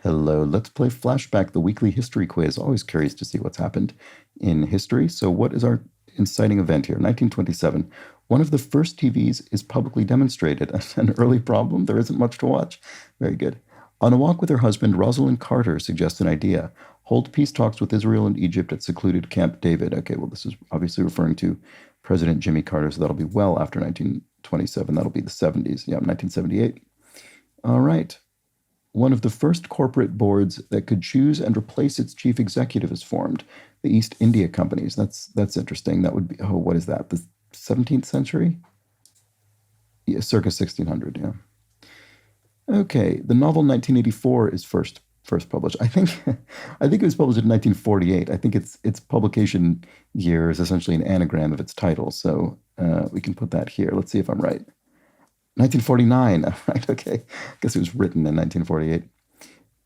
Hello, let's play Flashback, the weekly history quiz. Always curious to see what's happened in history. So, what is our inciting event here? 1927. One of the first TVs is publicly demonstrated. An early problem. There isn't much to watch. Very good. On a walk with her husband, Rosalind Carter suggests an idea. Hold peace talks with Israel and Egypt at secluded Camp David. Okay, well, this is obviously referring to President Jimmy Carter, so that'll be well after 1927. That'll be the 70s. Yeah, 1978. All right. One of the first corporate boards that could choose and replace its chief executive is formed, the East India Companies. That's interesting. That would be, oh, what is that? The 17th century? Yeah, circa 1600, yeah. Okay, the novel 1984 is first published. I think I think it was published in 1948. I think its publication year is essentially an anagram of its title, so we can put that here. Let's see if I'm right. 1949. Right, okay. I guess it was written in 1948.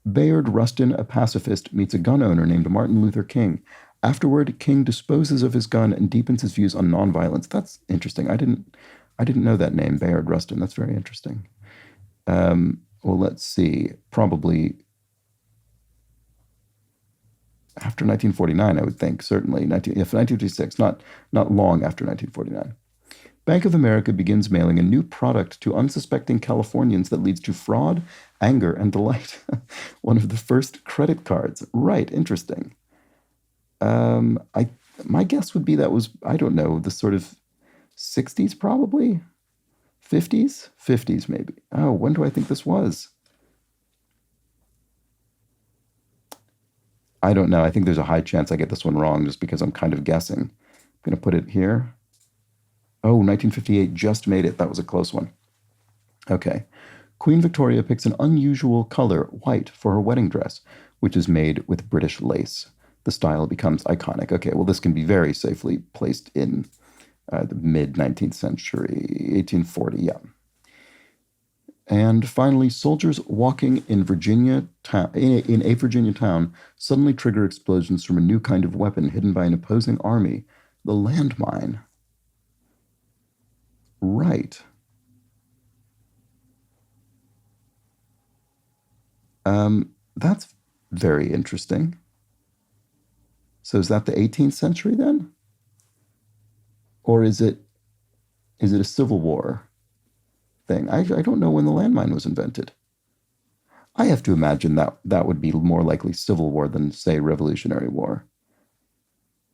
Bayard Rustin, a pacifist, meets a gun owner named Martin Luther King. Afterward, King disposes of his gun and deepens his views on nonviolence. That's interesting. I didn't know that name, Bayard Rustin. That's very interesting. Well, let's see. Probably after 1949, I would think. Certainly, 1956. Not long after 1949. Bank of America begins mailing a new product to unsuspecting Californians that leads to fraud, anger, and delight. One of the first credit cards. Right, interesting. My guess would be that was, I don't know, the sort of 60s probably? 50s? 50s maybe. Oh, when do I think this was? I don't know. I think there's a high chance I get this one wrong just because I'm kind of guessing. I'm going to put it here. Oh, 1958 just made it. That was a close one. Okay. Queen Victoria picks an unusual color, white, for her wedding dress, which is made with British lace. The style becomes iconic. Okay, well, this can be very safely placed in the mid-19th century, 1840, yeah. And finally, soldiers walking in in a Virginia town suddenly trigger explosions from a new kind of weapon hidden by an opposing army, the landmine. Right. That's very interesting. So is that the 18th century then? Or is it a Civil War thing? I don't know when the landmine was invented. I have to imagine that would be more likely Civil War than, say, Revolutionary War.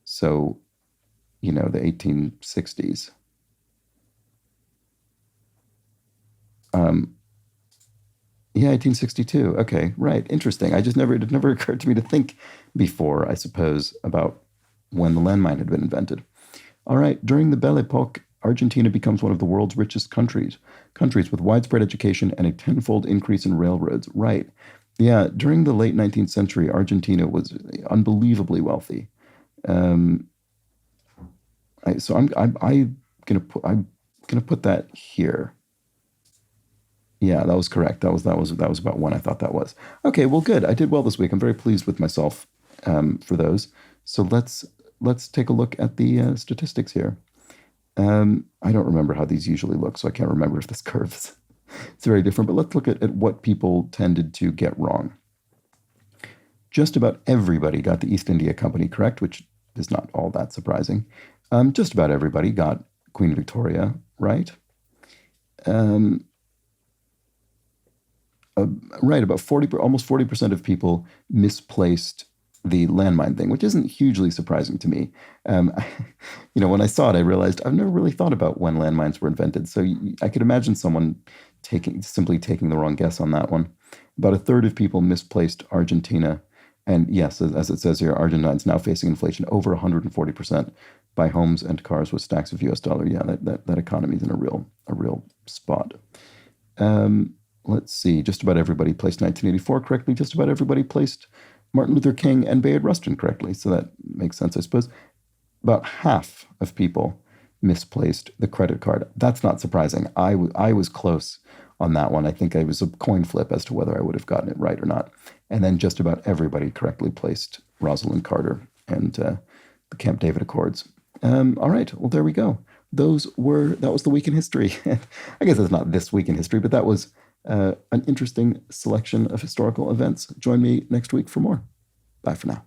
So, the 1860s. Yeah, 1862. Okay, right. Interesting. It never occurred to me to think before, I suppose, about when the landmine had been invented. All right, during the Belle Epoque, Argentina becomes one of the world's richest countries with widespread education and a tenfold increase in railroads. Right. Yeah, during the late 19th century, Argentina was unbelievably wealthy. Um, so I'm gonna put that here. Yeah, that was correct. That was about when I thought that was. Okay, well, good. I did well this week. I'm very pleased with myself for those. So let's take a look at the statistics here. I don't remember how these usually look, so I can't remember if this curve is it's very different. But let's look at what people tended to get wrong. Just about everybody got the East India Company correct, which is not all that surprising. Just about everybody got Queen Victoria right. Um, right, about almost 40% of people misplaced the landmine thing, which isn't hugely surprising to me. Um, when I saw it, I realized I've never really thought about when landmines were invented. So I could imagine someone simply taking the wrong guess on that one. About a third of people misplaced Argentina. And yes, as it says here, Argentina is now facing inflation over 140%. Buy homes and cars with stacks of US dollar. Yeah, that economy is in a real spot. Let's see, just about everybody placed 1984 correctly. Just about everybody placed Martin Luther King and Bayard Rustin correctly. So that makes sense, I suppose. About half of people misplaced the credit card. That's not surprising. I was close on that one. I think I was a coin flip as to whether I would have gotten it right or not. And then just about everybody correctly placed Rosalind Carter and the Camp David Accords. All right, well, there we go. That was the week in history. I guess it's not this week in history, but that was an interesting selection of historical events. Join me next week for more. Bye for now.